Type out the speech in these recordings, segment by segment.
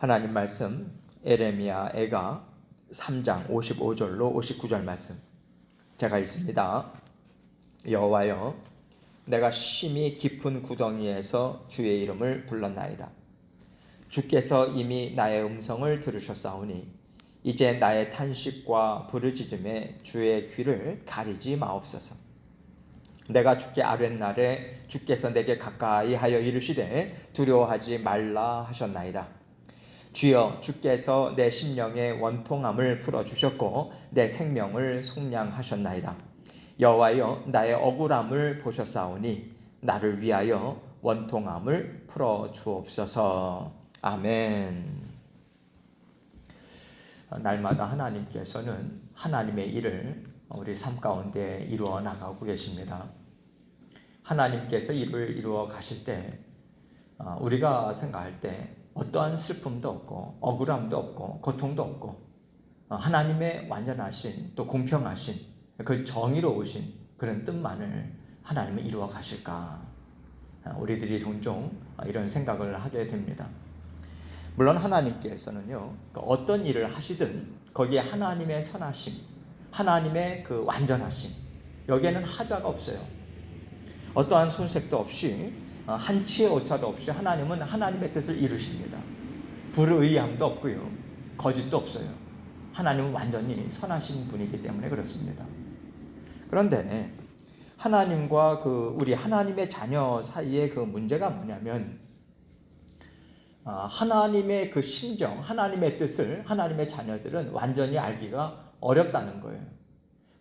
하나님 말씀 에레미야 애가 3장 55절로 59절 말씀 제가 읽습니다. 여호와여, 내가 심히 깊은 구덩이에서 주의 이름을 불렀나이다. 주께서 이미 나의 음성을 들으셨사오니 이제 나의 탄식과 부르짖음에 주의 귀를 가리지 마옵소서. 내가 주께 아뢰날에 주께서 내게 가까이 하여 이르시되 두려워하지 말라 하셨나이다. 주여, 주께서 내 심령의 원통함을 풀어주셨고 내 생명을 속량하셨나이다. 여호와여, 나의 억울함을 보셨사오니 나를 위하여 원통함을 풀어주옵소서. 아멘. 날마다 하나님께서는 하나님의 일을 우리 삶 가운데 이루어 나가고 계십니다. 하나님께서 일을 이루어 가실 때 우리가 생각할 때 어떠한 슬픔도 없고 억울함도 없고 고통도 없고 하나님의 완전하신 또 공평하신 그 정의로우신 그런 뜻만을 하나님은 이루어 가실까? 우리들이 종종 이런 생각을 하게 됩니다. 물론 하나님께서는요, 어떤 일을 하시든 거기에 하나님의 선하심, 하나님의 그 완전하심, 여기에는 하자가 없어요. 어떠한 손색도 없이 한치의 오차도 없이 하나님은 하나님의 뜻을 이루십니다. 불의함도 없고요, 거짓도 없어요. 하나님은 완전히 선하신 분이기 때문에 그렇습니다. 그런데 하나님과 우리 하나님의 자녀 사이의 그 문제가 뭐냐면 하나님의 그 심정, 하나님의 뜻을 하나님의 자녀들은 완전히 알기가 어렵다는 거예요.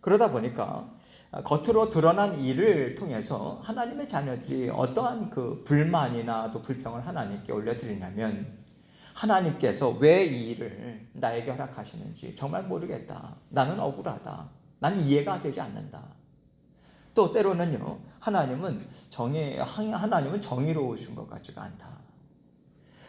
그러다 보니까 겉으로 드러난 일을 통해서 하나님의 자녀들이 어떠한 그 불만이나 또 불평을 하나님께 올려드리냐면 하나님께서 왜 이 일을 나에게 허락하시는지 정말 모르겠다. 나는 억울하다. 나는 이해가 되지 않는다. 또 때로는요, 하나님은 정의로우신 것 같지가 않다.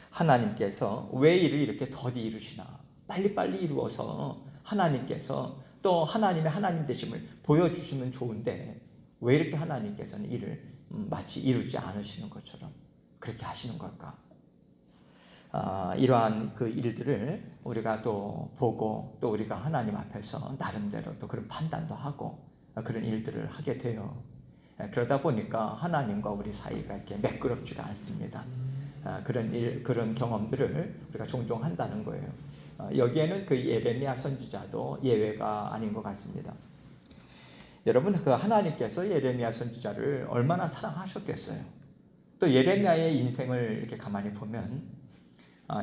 하나님께서 왜 일을 이렇게 더디 이루시나? 빨리빨리 이루어서 하나님께서 또 하나님의 하나님 되심을 보여주시면 좋은데 왜 이렇게 하나님께서는 일을 마치 이루지 않으시는 것처럼 그렇게 하시는 걸까? 이러한 그 일들을 우리가 또 보고 또 우리가 하나님 앞에서 나름대로 또 그런 판단도 하고 그런 일들을 하게 돼요. 그러다 보니까 하나님과 우리 사이가 이렇게 매끄럽지가 않습니다. 그런 경험들을 우리가 종종 한다는 거예요. 여기에는 그 예레미야 선지자도 예외가 아닌 것 같습니다. 여러분, 그 하나님께서 예레미야 선지자를 얼마나 사랑하셨겠어요? 또 예레미야의 인생을 이렇게 가만히 보면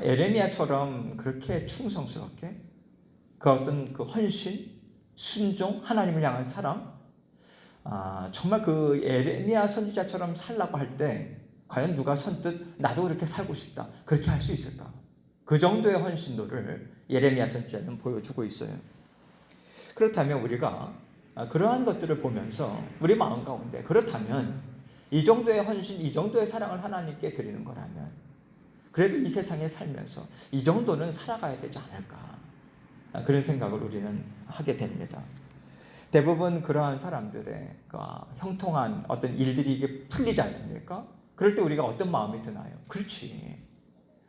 예레미야처럼 그렇게 충성스럽게 그 어떤 그 헌신, 순종, 하나님을 향한 사랑, 정말 그 예레미야 선지자처럼 살라고 할 때 과연 누가 선뜻 나도 그렇게 살고 싶다 그렇게 할 수 있을까? 그 정도의 헌신도를 예레미야 선지자는 보여주고 있어요. 그렇다면 우리가 그러한 것들을 보면서 우리 마음 가운데 그렇다면 이 정도의 헌신, 이 정도의 사랑을 하나님께 드리는 거라면 그래도 이 세상에 살면서 이 정도는 살아가야 되지 않을까? 그런 생각을 우리는 하게 됩니다. 대부분 그러한 사람들의 형통한 어떤 일들이 이게 풀리지 않습니까? 그럴 때 우리가 어떤 마음이 드나요? 그렇지.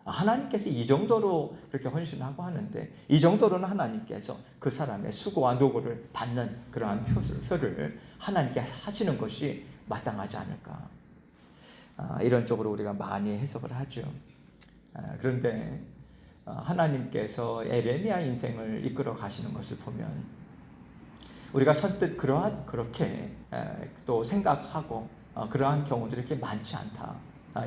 하나님께서 이 정도로 그렇게 헌신하고 하는데 이 정도로는 하나님께서 그 사람의 수고와 노고를 받는 그러한 표를 하나님께 하시는 것이 마땅하지 않을까? 이런 쪽으로 우리가 많이 해석을 하죠. 그런데 하나님께서 에레미야 인생을 이끌어 가시는 것을 보면 우리가 선뜻 그렇게 또 생각하고 그러한 경우들이 이렇게 많지 않다.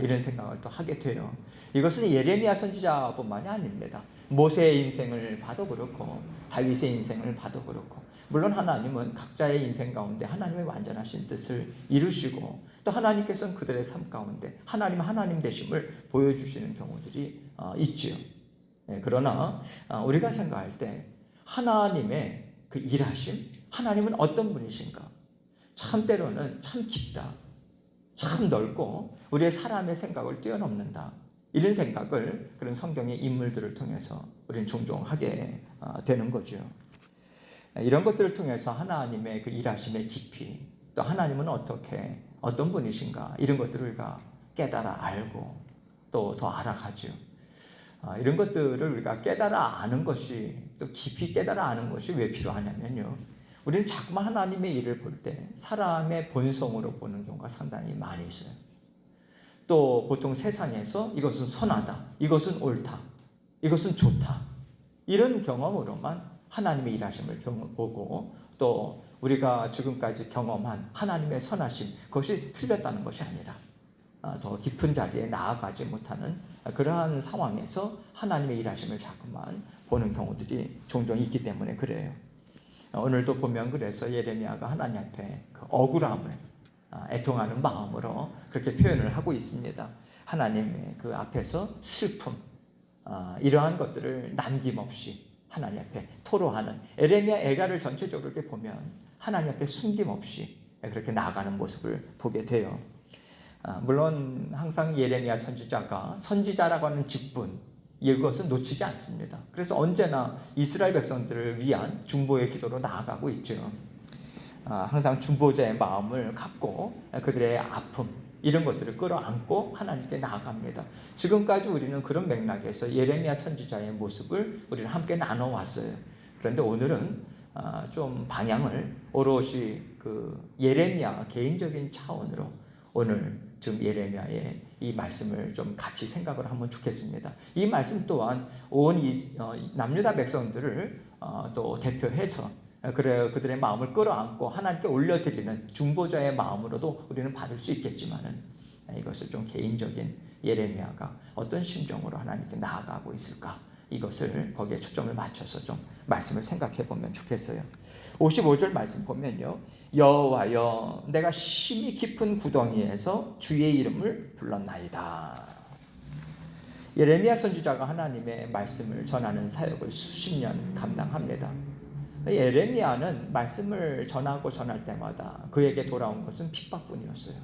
이런 생각을 또 하게 돼요. 이것은 예레미야 선지자뿐만이 아닙니다. 모세의 인생을 봐도 그렇고 다윗의 인생을 봐도 그렇고 물론 하나님은 각자의 인생 가운데 하나님의 완전하신 뜻을 이루시고 또 하나님께서는 그들의 삶 가운데 하나님 되심을 보여주시는 경우들이 있지요. 그러나 우리가 생각할 때 하나님의 그 일하심, 하나님은 어떤 분이신가? 참 때로는 참 깊다. 참 넓고 우리의 사람의 생각을 뛰어넘는다. 이런 생각을 그런 성경의 인물들을 통해서 우리는 종종 하게 되는 거죠. 이런 것들을 통해서 하나님의 그 일하심의 깊이, 또 하나님은 어떤 분이신가 이런 것들을 우리가 깨달아 알고 또 더 알아가죠. 이런 것들을 우리가 깨달아 아는 것이, 또 깊이 깨달아 아는 것이 왜 필요하냐면요, 우리는 자꾸만 하나님의 일을 볼 때 사람의 본성으로 보는 경우가 상당히 많이 있어요. 또 보통 세상에서 이것은 선하다, 이것은 옳다, 이것은 좋다, 이런 경험으로만 하나님의 일하심을 보고, 또 우리가 지금까지 경험한 하나님의 선하심, 그것이 틀렸다는 것이 아니라 더 깊은 자리에 나아가지 못하는 그러한 상황에서 하나님의 일하심을 자꾸만 보는 경우들이 종종 있기 때문에 그래요. 오늘도 보면 그래서 예레미야가 하나님 앞에 그 억울함을 애통하는 마음으로 그렇게 표현을 하고 있습니다. 하나님의 그 앞에서 슬픔, 이러한 것들을 남김없이 하나님 앞에 토로하는, 예레미야 애가를 전체적으로 이렇게 보면 하나님 앞에 숨김없이 그렇게 나아가는 모습을 보게 돼요. 물론 항상 예레미야 선지자가 선지자라고 하는 직분, 이것은 놓치지 않습니다. 그래서 언제나 이스라엘 백성들을 위한 중보의 기도로 나아가고 있죠. 항상 중보자의 마음을 갖고 그들의 아픔, 이런 것들을 끌어안고 하나님께 나아갑니다. 지금까지 우리는 그런 맥락에서 예레미야 선지자의 모습을 우리는 함께 나눠왔어요. 그런데 오늘은 좀 방향을 오롯이 그 예레미야 개인적인 차원으로 오늘 지금 예레미야의 이 말씀을 좀 같이 생각을 하면 좋겠습니다. 이 말씀 또한 온 남유다 백성들을 또 대표해서 그들의 마음을 끌어안고 하나님께 올려드리는 중보자의 마음으로도 우리는 받을 수 있겠지만은, 이것을 좀 개인적인 예레미야가 어떤 심정으로 하나님께 나아가고 있을까, 이것을 거기에 초점을 맞춰서 좀 말씀을 생각해 보면 좋겠어요. 55절 말씀 보면요, 여호와여 내가 심히 깊은 구덩이에서 주의 이름을 불렀나이다. 예레미야 선지자가 하나님의 말씀을 전하는 사역을 수십 년 감당합니다. 예레미야는 말씀을 전하고 전할 때마다 그에게 돌아온 것은 핍박뿐이었어요.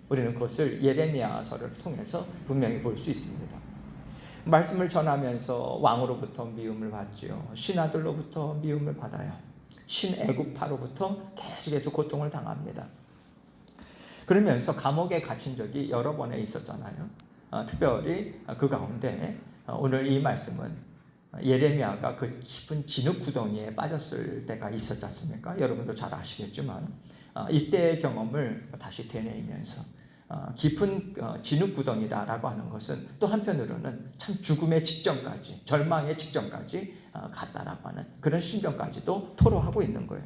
우리는 그것을 예레미야서를 통해서 분명히 볼 수 있습니다. 말씀을 전하면서 왕으로부터 미움을 받지요. 신하들로부터 미움을 받아요. 신애국파로부터 계속해서 고통을 당합니다. 그러면서 감옥에 갇힌 적이 여러 번에 있었잖아요. 특별히 그 가운데 오늘 이 말씀은 예레미야가 그 깊은 진흙 구덩이에 빠졌을 때가 있었지 않습니까? 여러분도 잘 아시겠지만 이때의 경험을 다시 되뇌이면서 깊은 진흙 구덩이다라고 하는 것은 또 한편으로는 참 죽음의 직전까지, 절망의 직전까지 갔다라고 하는 그런 심정까지도 토로하고 있는 거예요.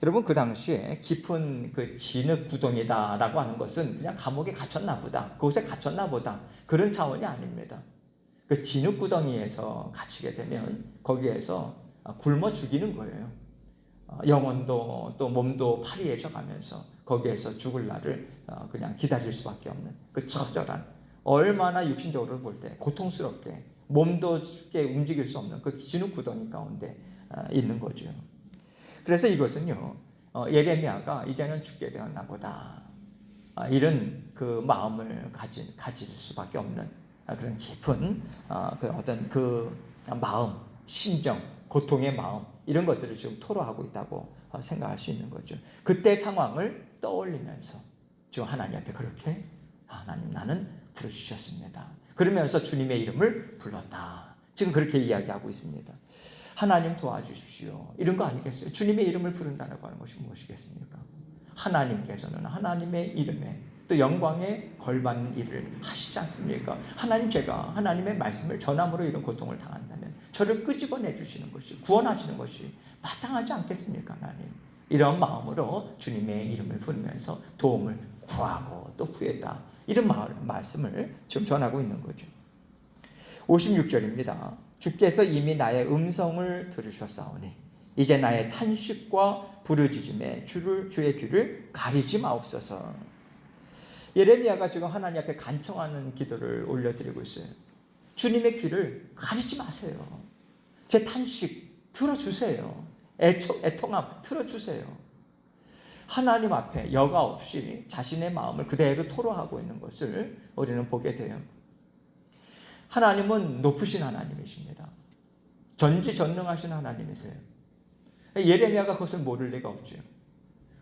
여러분, 그 당시에 깊은 그 진흙 구덩이다라고 하는 것은 그냥 감옥에 갇혔나 보다, 그곳에 갇혔나 보다, 그런 차원이 아닙니다. 그 진흙 구덩이에서 갇히게 되면 거기에서 굶어 죽이는 거예요. 영혼도 또 몸도 파리해져 가면서 거기에서 죽을 날을 그냥 기다릴 수밖에 없는 그 처절한, 얼마나 육신적으로 볼 때 고통스럽게 몸도 쉽게 움직일 수 없는 그 진흙 구덩이 가운데 있는 거죠. 그래서 이것은요, 예레미야가 이제는 죽게 되었나 보다, 이런 그 마음을 가질 수밖에 없는 그런 깊은 그 어떤 그 마음, 심정, 고통의 마음, 이런 것들을 지금 토로하고 있다고 생각할 수 있는 거죠. 그때 상황을 떠올리면서 지금 하나님 앞에 그렇게, 하나님 나는 부르주셨습니다, 그러면서 주님의 이름을 불렀다, 지금 그렇게 이야기하고 있습니다. 하나님 도와주십시오, 이런 거 아니겠어요? 주님의 이름을 부른다라고 하는 것이 무엇이겠습니까? 하나님께서는 하나님의 이름에 또 영광에 걸맞는 일을 하시지 않습니까? 하나님, 제가 하나님의 말씀을 전함으로 이런 고통을 당한다면 저를 끄집어내 주시는 것이, 구원하시는 것이 마땅하지 않겠습니까? 하나님, 이런 마음으로 주님의 이름을 부르면서 도움을 구하고 또 구했다, 이런 말씀을 지금 전하고 있는 거죠. 56절입니다. 주께서 이미 나의 음성을 들으셨사오니 이제 나의 탄식과 부르짖음에 주의 귀를 가리지 마옵소서. 예레미야가 지금 하나님 앞에 간청하는 기도를 올려드리고 있어요. 주님의 귀를 가리지 마세요. 제 탄식 들어주세요. 애통함 들어주세요. 하나님 앞에 여과 없이 자신의 마음을 그대로 토로하고 있는 것을 우리는 보게 돼요. 하나님은 높으신 하나님이십니다. 전지전능하신 하나님이세요. 예레미야가 그것을 모를 리가 없죠.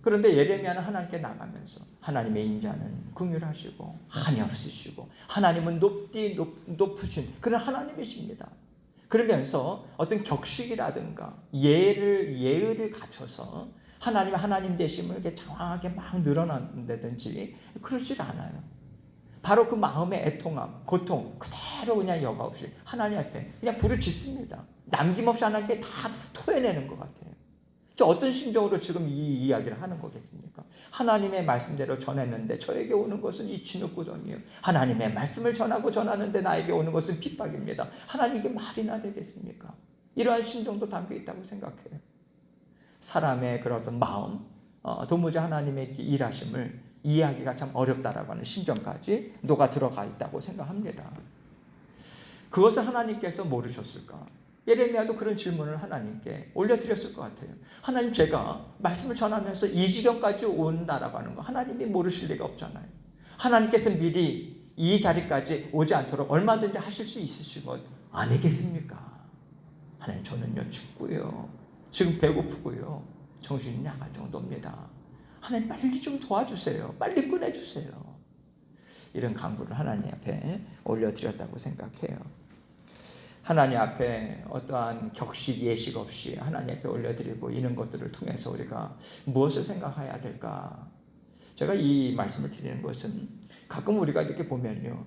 그런데 예레미야는 하나님께 나가면서 하나님의 인자는 긍휼하시고 한이 없으시고 하나님은 높으신 그런 하나님이십니다. 그러면서 어떤 격식이라든가 예의를 갖춰서 하나님의 하나님 되심을 이렇게 장황하게 막 늘어난다든지 그러질 않아요. 바로 그 마음의 애통함, 고통 그대로 그냥 여과 없이 하나님 앞에 그냥 부르짖습니다. 남김없이 하나님께 다 토해내는 것 같아요. 어떤 심정으로 지금 이 이야기를 하는 거겠습니까? 하나님의 말씀대로 전했는데 저에게 오는 것은 이 진흙구덩이에요. 하나님의 말씀을 전하는데 나에게 오는 것은 핍박입니다. 하나님 이게 말이나 되겠습니까? 이러한 심정도 담겨 있다고 생각해요. 사람의 그런 어떤 마음, 도무지 하나님의 일하심을 이해하기가 참 어렵다라고 하는 심정까지 녹아 들어가 있다고 생각합니다. 그것을 하나님께서 모르셨을까? 예레미야도 그런 질문을 하나님께 올려드렸을 것 같아요. 하나님, 제가 말씀을 전하면서 이 지경까지 온다라고 하는 거 하나님이 모르실 리가 없잖아요. 하나님께서 미리 이 자리까지 오지 않도록 얼마든지 하실 수 있으신 것 아니겠습니까? 하나님, 저는요 춥고요, 지금 배고프고요, 정신이 나갈 정도입니다. 하나님, 빨리 좀 도와주세요. 빨리 꺼내주세요. 이런 간구를 하나님 앞에 올려드렸다고 생각해요. 하나님 앞에 어떠한 격식 예식 없이 하나님 앞에 올려드리고 이런 것들을 통해서 우리가 무엇을 생각해야 될까? 제가 이 말씀을 드리는 것은 가끔 우리가 이렇게 보면요,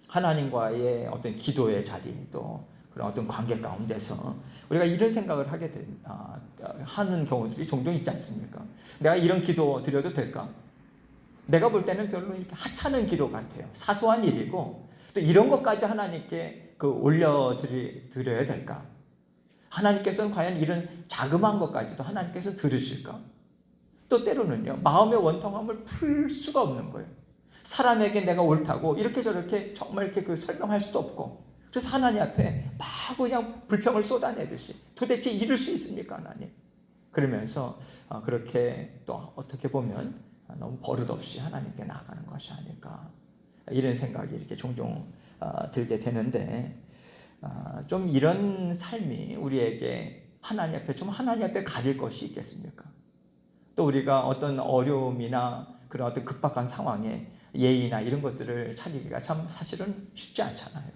하나님과의 어떤 기도의 자리 또 그런 어떤 관계 가운데서 우리가 이런 생각을 하는 경우들이 종종 있지 않습니까? 내가 이런 기도 드려도 될까? 내가 볼 때는 별로 이렇게 하찮은 기도 같아요. 사소한 일이고 또 이런 것까지 하나님께 올려드려야 될까? 하나님께서는 과연 이런 자그마한 것까지도 하나님께서 들으실까? 또 때로는요, 마음의 원통함을 풀 수가 없는 거예요. 사람에게 내가 옳다고 이렇게 저렇게 정말 이렇게 설명할 수도 없고, 그래서 하나님 앞에 막 그냥 불평을 쏟아내듯이 도대체 이럴 수 있습니까, 하나님? 그러면서 그렇게 또 어떻게 보면 너무 버릇없이 하나님께 나아가는 것이 아닐까, 이런 생각이 이렇게 종종 들게 되는데, 좀 이런 삶이 우리에게 하나님 앞에 가릴 것이 있겠습니까? 또 우리가 어떤 어려움이나 그런 어떤 급박한 상황에 예의나 이런 것들을 차리기가 참 사실은 쉽지 않잖아요.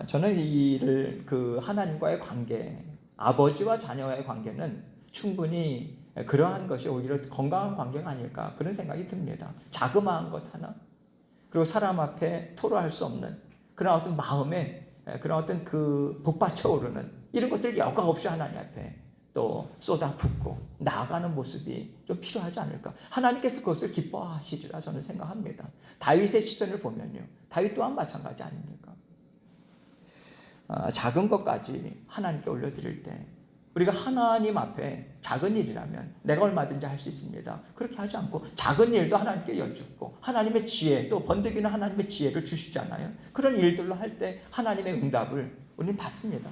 저는 하나님과의 관계, 아버지와 자녀의 관계는 충분히 그러한 것이 오히려 건강한 관계가 아닐까, 그런 생각이 듭니다. 자그마한 것 하나, 그리고 사람 앞에 토로할 수 없는 그런 어떤 마음에 그런 어떤 복받쳐 오르는 이런 것들을 여과 없이 하나님 앞에 또 쏟아붓고 나아가는 모습이 좀 필요하지 않을까. 하나님께서 그것을 기뻐하시리라 저는 생각합니다. 다윗의 시편을 보면요, 다윗 또한 마찬가지 아닙니까? 작은 것까지 하나님께 올려드릴 때 우리가 하나님 앞에 작은 일이라면 내가 얼마든지 할 수 있습니다. 그렇게 하지 않고 작은 일도 하나님께 여쭙고 하나님의 지혜, 또 번득이는 하나님의 지혜를 주시잖아요. 그런 일들로 할 때 하나님의 응답을 우리는 받습니다.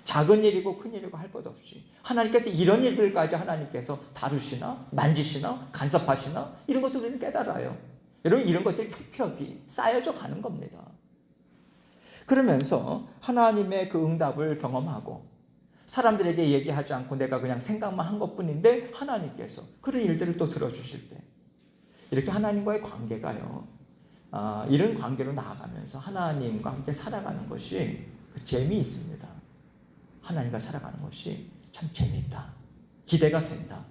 작은 일이고 큰 일이고 할 것 없이 하나님께서 이런 일들까지 하나님께서 다루시나 만지시나 간섭하시나 이런 것도 우리는 깨달아요. 여러분, 이런 것들이 겹겹이 쌓여져 가는 겁니다. 그러면서 하나님의 그 응답을 경험하고 사람들에게 얘기하지 않고 내가 그냥 생각만 한 것뿐인데 하나님께서 그런 일들을 또 들어주실 때, 이렇게 하나님과의 관계가요, 이런 관계로 나아가면서 하나님과 함께 살아가는 것이 재미있습니다. 하나님과 살아가는 것이 참 재미있다, 기대가 된다,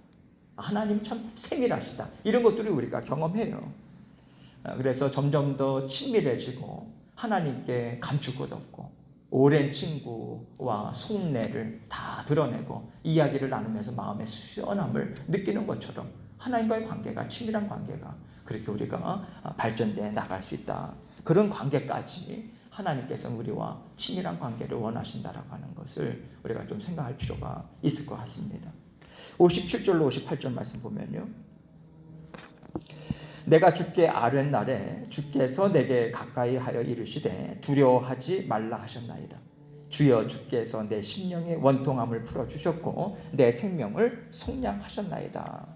하나님 참 세밀하시다, 이런 것들을 우리가 경험해요. 그래서 점점 더 친밀해지고 하나님께 감출 것 없고 오랜 친구와 속내를 다 드러내고 이야기를 나누면서 마음의 시원함을 느끼는 것처럼 하나님과의 관계가, 친밀한 관계가 그렇게 우리가 발전돼 나갈 수 있다. 그런 관계까지 하나님께서 우리와 친밀한 관계를 원하신다라고 하는 것을 우리가 좀 생각할 필요가 있을 것 같습니다. 57절로 58절 말씀 보면요, 내가 주께 아뢰는 날에 주께서 내게 가까이 하여 이르시되 두려워하지 말라 하셨나이다. 주여, 주께서 내 심령의 원통함을 풀어주셨고 내 생명을 속량하셨나이다.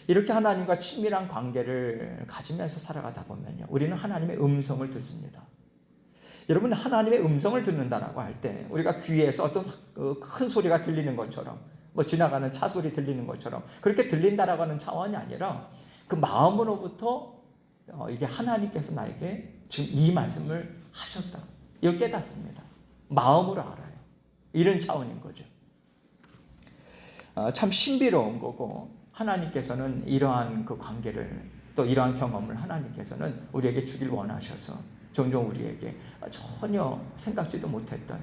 이렇게 하나님과 친밀한 관계를 가지면서 살아가다 보면요, 우리는 하나님의 음성을 듣습니다. 여러분, 하나님의 음성을 듣는다라고 할 때 우리가 귀에서 어떤 큰 소리가 들리는 것처럼 뭐 지나가는 차 소리 들리는 것처럼 그렇게 들린다라고 하는 차원이 아니라 그 마음으로부터 이게 하나님께서 나에게 지금 이 말씀을 하셨다. 이걸 깨닫습니다. 마음으로 알아요. 이런 차원인 거죠. 참 신비로운 거고 하나님께서는 이러한 그 관계를 또 이러한 경험을 하나님께서는 우리에게 주길 원하셔서 종종 우리에게 전혀 생각지도 못했던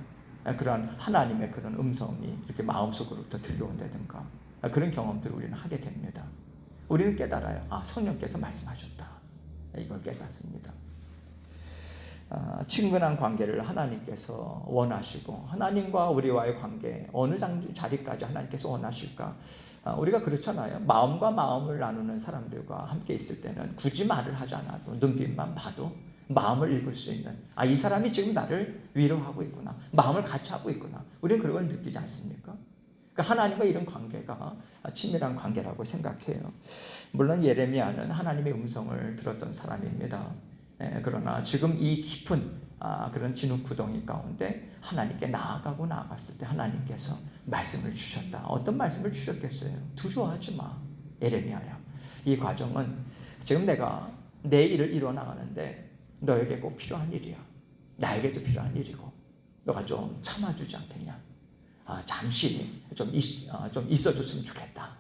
그런 하나님의 그런 음성이 이렇게 마음속으로부터 들려온다든가 그런 경험들을 우리는 하게 됩니다. 우리는 깨달아요. 성령께서 말씀하셨다. 이걸 깨닫습니다. 친근한 관계를 하나님께서 원하시고 하나님과 우리와의 관계 어느 자리까지 하나님께서 원하실까? 우리가 그렇잖아요. 마음과 마음을 나누는 사람들과 함께 있을 때는 굳이 말을 하지 않아도 눈빛만 봐도 마음을 읽을 수 있는 이 사람이 지금 나를 위로하고 있구나. 마음을 같이 하고 있구나. 우리는 그런 걸 느끼지 않습니까? 그러니까 하나님과 이런 관계가 친밀한 관계라고 생각해요. 물론 예레미야는 하나님의 음성을 들었던 사람입니다. 그러나 지금 이 깊은 그런 진흙구덩이 가운데 하나님께 나아갔을 때 하나님께서 말씀을 주셨다. 어떤 말씀을 주셨겠어요? 두려워하지 마, 예레미야야. 이 과정은 지금 내가 내 일을 이뤄나가는데 너에게 꼭 필요한 일이야. 나에게도 필요한 일이고 너가 좀 참아주지 않겠냐? 잠시 좀 있어줬으면 좋겠다.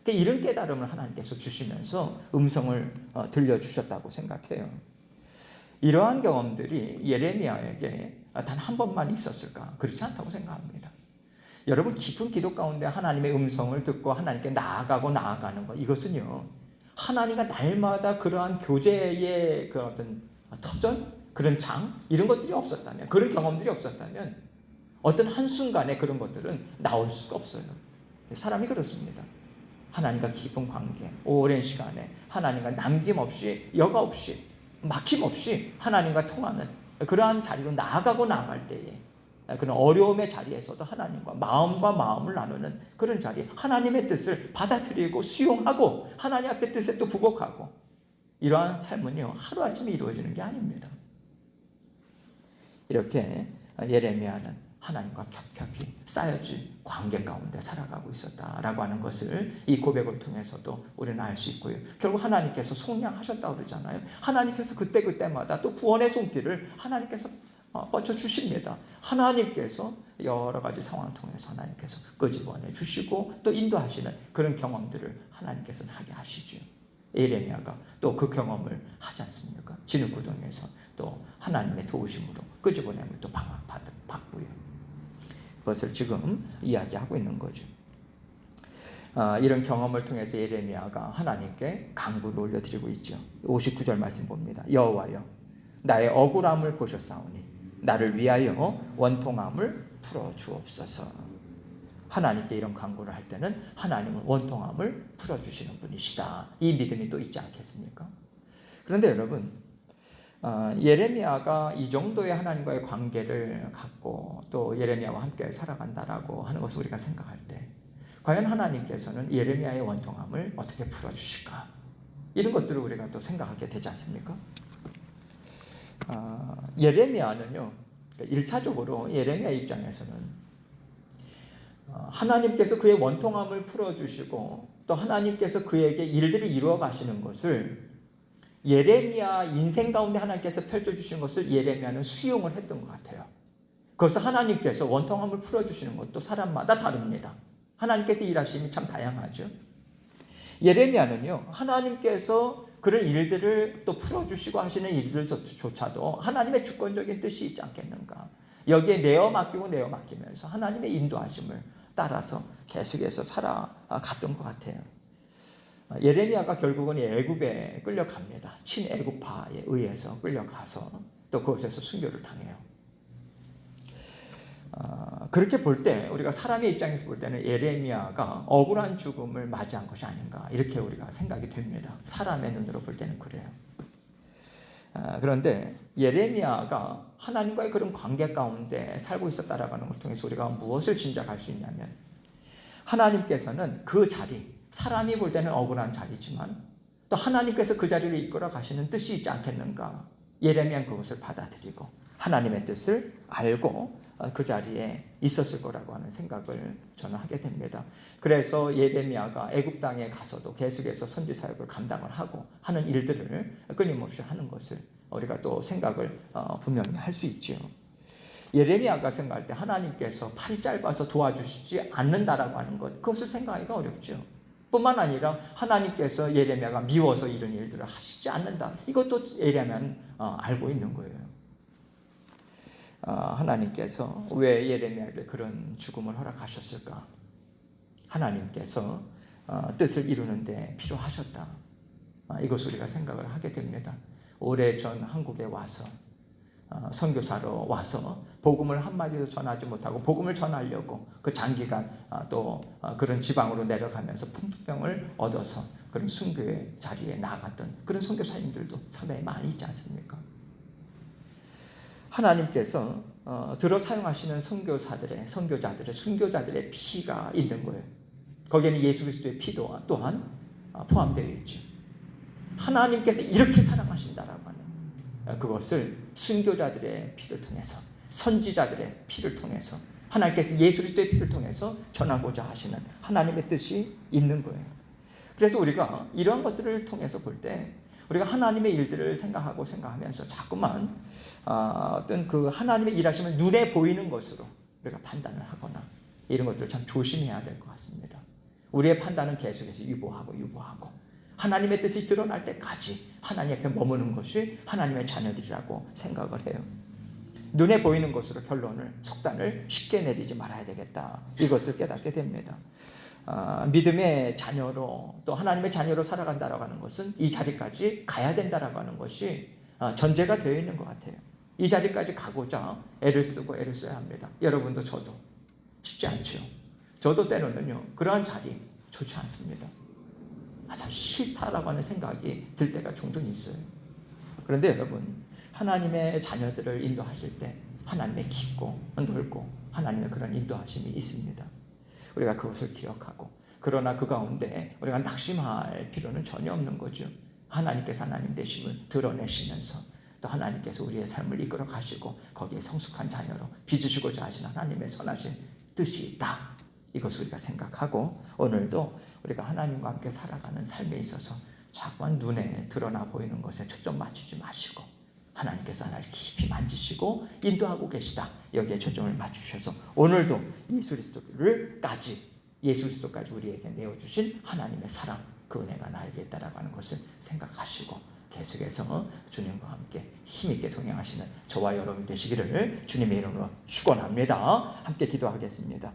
그러니까 이런 깨달음을 하나님께서 주시면서 음성을 들려주셨다고 생각해요. 이러한 경험들이 예레미야에게 단 한 번만 있었을까? 그렇지 않다고 생각합니다. 여러분 깊은 기도 가운데 하나님의 음성을 듣고 하나님께 나아가는 것 이것은요 하나님과 날마다 그러한 교제의 그 어떤 터전 그런 장 이런 것들이 없었다면 그런 경험들이 없었다면 어떤 한순간에 그런 것들은 나올 수가 없어요. 사람이 그렇습니다. 하나님과 깊은 관계 오랜 시간에 하나님과 남김없이 여과 없이 막힘없이 하나님과 통하는 그러한 자리로 나아갈 때에 그런 어려움의 자리에서도 하나님과 마음을 나누는 그런 자리 하나님의 뜻을 받아들이고 수용하고 하나님 앞의 뜻에 또 부복하고 이러한 삶은요 하루아침에 이루어지는 게 아닙니다. 이렇게 예레미야는 하나님과 겹겹이 쌓여진 관계 가운데 살아가고 있었다라고 하는 것을 이 고백을 통해서도 우리는 알 수 있고요. 결국 하나님께서 속량하셨다고 그러잖아요. 하나님께서 그때마다 또 구원의 손길을 하나님께서 뻗쳐주십니다. 하나님께서 여러 가지 상황을 통해서 하나님께서 끄집어내 주시고 또 인도하시는 그런 경험들을 하나님께서는 하게 하시죠. 예레미야가 또 그 경험을 하지 않습니까? 진흙구덩이에서 또 하나님의 도우심으로 끄집어냄을 또 받고요. 그것을 지금 이야기하고 있는 거죠. 이런 경험을 통해서 예레미야가 하나님께 간구를 올려드리고 있죠. 59절 말씀 봅니다. 여호와여 나의 억울함을 보셨사오니 나를 위하여 원통함을 풀어주옵소서. 하나님께 이런 간구를 할 때는 하나님은 원통함을 풀어주시는 분이시다. 이 믿음이 또 있지 않겠습니까? 그런데 여러분 예레미야가 이 정도의 하나님과의 관계를 갖고 또 예레미야와 함께 살아간다라고 하는 것을 우리가 생각할 때 과연 하나님께서는 예레미야의 원통함을 어떻게 풀어주실까? 이런 것들을 우리가 또 생각하게 되지 않습니까? 예레미야는요 1차적으로 예레미야 입장에서는 하나님께서 그의 원통함을 풀어주시고 또 하나님께서 그에게 일들을 이루어 가시는 것을 예레미야 인생 가운데 하나님께서 펼쳐주신 것을 예레미야는 수용을 했던 것 같아요. 그것을 하나님께서 원통함을 풀어주시는 것도 사람마다 다릅니다. 하나님께서 일하심이 참 다양하죠. 예레미야는요 하나님께서 그런 일들을 또 풀어주시고 하시는 일들조차도 하나님의 주권적인 뜻이 있지 않겠는가. 여기에 내어 맡기면서 하나님의 인도하심을 따라서 계속해서 살아갔던 것 같아요. 예레미야가 결국은 애굽에 끌려갑니다. 친애굽파에 의해서 끌려가서 또 그곳에서 순교를 당해요. 그렇게 볼 때 우리가 사람의 입장에서 볼 때는 예레미야가 억울한 죽음을 맞이한 것이 아닌가 이렇게 우리가 생각이 됩니다. 사람의 눈으로 볼 때는 그래요. 그런데 예레미야가 하나님과의 그런 관계 가운데 살고 있었다라는 걸 통해서 우리가 무엇을 짐작할 수 있냐면 하나님께서는 그 자리 사람이 볼 때는 억울한 자리지만 또 하나님께서 그 자리를 이끌어 가시는 뜻이 있지 않겠는가. 예레미야는 그것을 받아들이고 하나님의 뜻을 알고 그 자리에 있었을 거라고 하는 생각을 저는 하게 됩니다. 그래서 예레미야가 애굽 땅에 가서도 계속해서 선지 사역을 감당을 하고 하는 일들을 끊임없이 하는 것을 우리가 또 생각을 분명히 할 수 있죠. 예레미야가 생각할 때 하나님께서 팔이 짧아서 도와주시지 않는다라고 하는 것, 그것을 생각하기가 어렵죠. 뿐만 아니라 하나님께서 예레미야가 미워서 이런 일들을 하시지 않는다, 이것도 예레미야는 알고 있는 거예요. 하나님께서 왜 예레미야에게 그런 죽음을 허락하셨을까? 하나님께서 뜻을 이루는데 필요하셨다, 이것을 우리가 생각을 하게 됩니다. 오래전 한국에 와서 선교사로 와서 복음을 한마디도 전하지 못하고 복음을 전하려고 그 장기간 또 그런 지방으로 내려가면서 풍토병을 얻어서 그런 순교의 자리에 나갔던 그런 선교사님들도 상당히 많이 있지 않습니까? 하나님께서 들어 사용하시는 선교사들의, 선교자들의, 순교자들의 피가 있는 거예요. 거기에는 예수 그리스도의 피도 또한 포함되어 있죠. 하나님께서 이렇게 사랑하신다라고 하는 그것을 순교자들의 피를 통해서, 선지자들의 피를 통해서, 하나님께서 예수 그리스도의 피를 통해서 전하고자 하시는 하나님의 뜻이 있는 거예요. 그래서 우리가 이러한 것들을 통해서 볼 때 우리가 하나님의 일들을 생각하면서 자꾸만 어떤 그 하나님의 일하심을 눈에 보이는 것으로 우리가 판단을 하거나 이런 것들을 참 조심해야 될 것 같습니다. 우리의 판단은 계속해서 유보하고 하나님의 뜻이 드러날 때까지 하나님 앞에 머무는 것이 하나님의 자녀들이라고 생각을 해요. 눈에 보이는 것으로 결론을, 속단을 쉽게 내리지 말아야 되겠다, 이것을 깨닫게 됩니다. 믿음의 자녀로, 또 하나님의 자녀로 살아간다라고 하는 것은 이 자리까지 가야 된다라고 하는 것이 전제가 되어 있는 것 같아요. 이 자리까지 가고자 애를 쓰고 애를 써야 합니다. 여러분도 저도 쉽지 않죠. 저도 때로는요, 그러한 자리 좋지 않습니다. 참 싫다라고 하는 생각이 들 때가 종종 있어요. 그런데 여러분, 하나님의 자녀들을 인도하실 때 하나님의 깊고 넓고 하나님의 그런 인도하심이 있습니다. 우리가 그것을 기억하고, 그러나 그 가운데 우리가 낙심할 필요는 전혀 없는 거죠. 하나님께서 하나님 되심을 드러내시면서 또 하나님께서 우리의 삶을 이끌어 가시고 거기에 성숙한 자녀로 빚으시고자 하시는 하나님의 선하신 뜻이 있다, 이것을 우리가 생각하고 오늘도 우리가 하나님과 함께 살아가는 삶에 있어서 자꾸만 눈에 드러나 보이는 것에 초점 맞추지 마시고 하나님께서 나를 깊이 만지시고 인도하고 계시다, 여기에 초점을 맞추셔서 오늘도 예수 그리스도까지 우리에게 내어주신 하나님의 사랑, 그 은혜가 나에게 있다라고 하는 것을 생각하시고 계속해서 주님과 함께 힘있게 동행하시는 저와 여러분 되시기를 주님의 이름으로 축원합니다. 함께 기도하겠습니다.